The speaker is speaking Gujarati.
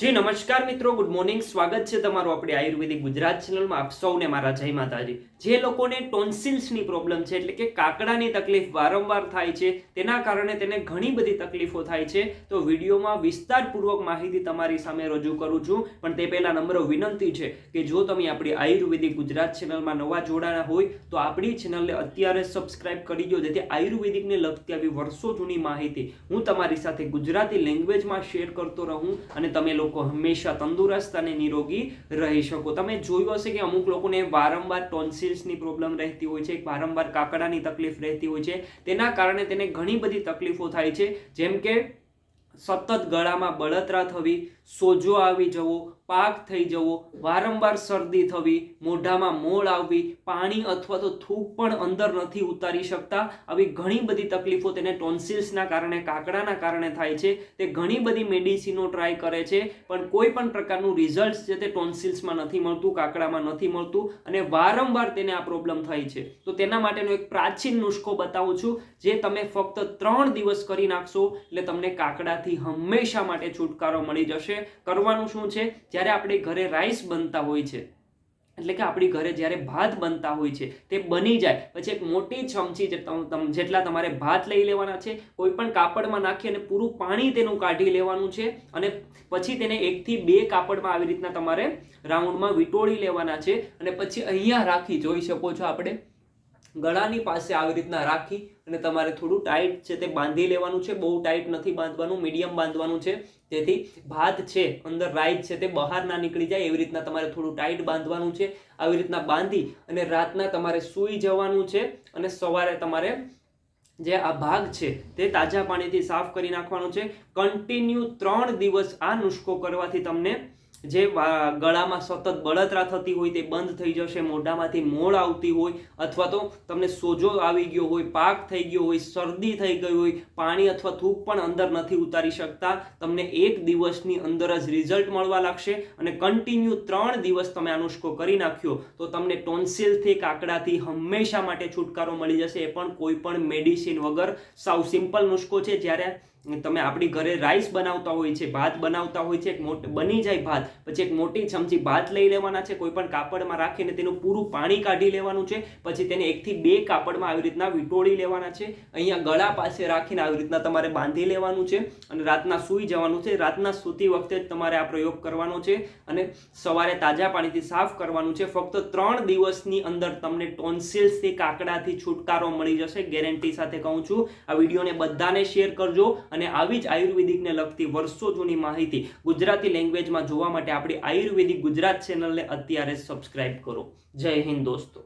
જી નમસ્કાર મિત્રો, ગુડ મોર્નિંગ. સ્વાગત છે તમારું આપણી આયુર્વેદિક ગુજરાત ચેનલમાં. આપ સૌને મારા જય માતાજી. જે લોકોને ટોન્સિલ્સની પ્રોબ્લેમ છે, એટલે કે કાકડાની તકલીફ વારંવાર થાય છે, તેના કારણે તેને ઘણી બધી તકલીફો થાય છે, તો વિડીયોમાં વિસ્તારપૂર્વક માહિતી તમારી સામે રજૂ કરું છું. પણ તે પહેલા નમ્ર વિનંતી છે કે જો તમે આપણી આયુર્વેદિક ગુજરાત ચેનલમાં નવા જોડાણા હોય તો આપણી ચેનલને અત્યારે સબસ્ક્રાઇબ કરી દો, જેથી આયુર્વેદિકને લગતી આવી વર્ષો જૂની માહિતી હું તમારી સાથે ગુજરાતી લેંગ્વેજમાં શેર કરતો રહું અને તમે લોકો હંમેશા તંદુરસ્ત અને નિરોગી રહી શકો. તમે જોયું હશે કે અમુક લોકોને વારંવાર ટોન્સિલ્સની પ્રોબ્લેમ રહેતી હોય છે, વારંવાર કાકડાની તકલીફ રહેતી હોય છે, તેના કારણે તેને ઘણી બધી તકલીફો થાય છે, જેમ કે સતત ગળામાં બળતરા થવી, સોજો આવી જવો, પાક થઈ જવો, વારંવાર શરદી થવી, મોઢામાં મોળ આવવી, પાણી અથવા તો થૂક પણ અંદર નથી ઉતારી શકતા. આવી ઘણી બધી તકલીફો તેને ટોન્સિલ્સના કારણે, કાકડાના કારણે થાય છે. તે ઘણી બધી મેડિસિનો ટ્રાય કરે છે, પણ કોઈ પણ પ્રકારનું રિઝલ્ટ છે તે ટોન્સિલ્સમાં નથી મળતું, કાકડામાં નથી મળતું, અને વારંવાર તેને આ પ્રોબ્લેમ થાય છે. તો તેના માટેનો એક પ્રાચીન નુસ્ખો બતાવું છું, જે તમે ફક્ત 3 દિવસ કરી નાખશો એટલે તમને કાકડાથી હંમેશા માટે છુટકારો મળી જશે. કરવાનું શું છે, જ્યારે આપણે ઘરે રાઈસ બનતા હોય છે, એટલે કે આપણી ઘરે જ્યારે ભાત બનતા હોય છે, તે બની જાય પછી એક મોટી ચમચી જેટલા તમારે ભાત લઈ લેવાના છે, કોઈ પણ કાપડમાં નાખી અને પૂરું પાણી તેનું કાઢી લેવાનું છે, અને પછી તેને 1 થી 2 કાપડમાં આવી રીતના તમારે રાઉન્ડમાં વીંટોળી લેવાના છે, અને પછી અહીંયા રાખી, જોઈ શકો છો આપણે ગળાની પાસે આવી રીતના રાખી અને તમારે થોડું ટાઈટ છે તે બાંધી લેવાનું છે. બહુ ટાઈટ નથી બાંધવાનું, મીડિયમ બાંધવાનું છે, જેથી ભાત છે અંદર રાઈસ છે તે બહાર ના નીકળી જાય. એવી રીતના તમારે થોડું ટાઈટ બાંધવાનું છે. આવી રીતના બાંધી અને રાતના તમારે સૂઈ જવાનું છે, અને સવારે તમારે જે આ ભાગ છે તે તાજા પાણીથી સાફ કરી નાખવાનો છે. કન્ટિન્યુ 3 દિવસ આ નુસ્ખો કરવાથી તમને જે ગળામાં સતત બળતરા થતી હોય તે બંધ થઈ જશે, મોઢામાંથી મોળ આવતી હોય, અથવા તો તમને સોજો આવી ગયો હોય, પાક થઈ ગયો હોય, શરદી થઈ ગઈ હોય, પાણી અથવા થૂક પણ અંદર નથી ઉતારી શકતા, તમને 1 દિવસની અંદર જ રિઝલ્ટ મળવા લાગશે. અને કન્ટિન્યુ 3 દિવસ તમે આ નુસ્ખો કરી નાખ્યો તો તમને ટોન્સિલથી, કાકડાથી હંમેશા માટે છુટકારો મળી જશે. એ પણ કોઈ પણ મેડિસિન વગર. સાવ સિમ્પલ નુસ્ખો છે. જ્યારે તમે આપણી ઘરે રાઈસ બનાવતા હોય છે, ભાત બનાવતા હોય છે, બની જાય ભાત, પછી એક મોટી ચમચી ભાત લઈ લેવાના છે, કોઈ પણ કાપડમાં રાખીને તેનું પૂરું પાણી કાઢી લેવાનું છે, પછી તેને 1 થી 2 કાપડમાં આવી રીતના વીંટોળી લેવાના છે, અહીંયા ગળા પાસે રાખીને આવી રીતના તમારે બાંધી લેવાનું છે, અને રાતના સૂઈ જવાનું છે. રાતના સૂતી વખતે જ તમારે આ પ્રયોગ કરવાનો છે, અને સવારે તાજા પાણીથી સાફ કરવાનું છે. ફક્ત 3 દિવસની અંદર તમને ટોન્સિલ્સથી, કાકડાથી છુટકારો મળી જશે, ગેરંટી સાથે કહું છું. આ વિડીયોને બધાને શેર કરજો, અને આવી જ આયુર્વેદિકને લગતી વર્ષો જૂની માહિતી ગુજરાતી લેંગ્વેજમાં જોવા માટે આપણી આયુર્વેદિક ગુજરાત ચેનલને અત્યારે સબસ્ક્રાઇબ કરો. જય હિન્દ દોસ્તો.